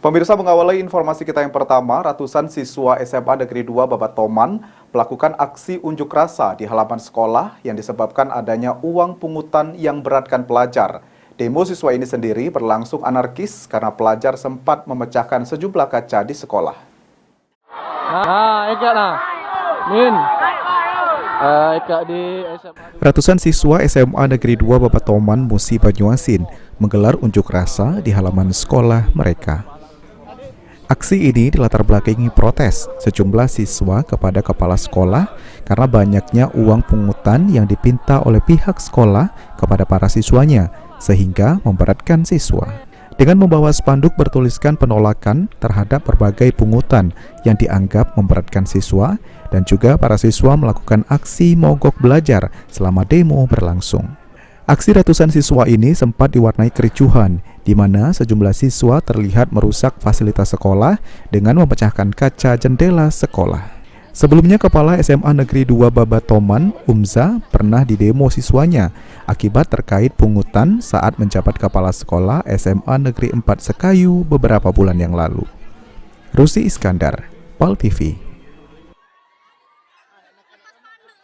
Pemirsa, mengawali informasi kita yang pertama, ratusan siswa SMA Negeri 2 Babatoman melakukan aksi unjuk rasa di halaman sekolah yang disebabkan adanya uang pungutan yang beratkan pelajar. Demo siswa ini sendiri berlangsung anarkis karena pelajar sempat memecahkan sejumlah kaca di sekolah. Ratusan siswa SMA Negeri 2 Babatoman Musi Banyuasin menggelar unjuk rasa di halaman sekolah mereka. Aksi ini dilatar belakangi protes sejumlah siswa kepada kepala sekolah karena banyaknya uang pungutan yang dipinta oleh pihak sekolah kepada para siswanya, sehingga memberatkan siswa. Dengan membawa spanduk bertuliskan penolakan terhadap berbagai pungutan yang dianggap memberatkan siswa, dan juga para siswa melakukan aksi mogok belajar selama demo berlangsung. Aksi ratusan siswa ini sempat diwarnai kericuhan, di mana sejumlah siswa terlihat merusak fasilitas sekolah dengan memecahkan kaca jendela sekolah. Sebelumnya, Kepala SMA Negeri 2 Babatoman, Umza, pernah didemo siswanya akibat terkait pungutan saat menjabat kepala sekolah SMA Negeri 4 Sekayu beberapa bulan yang lalu. Rusi Iskandar, PAL TV.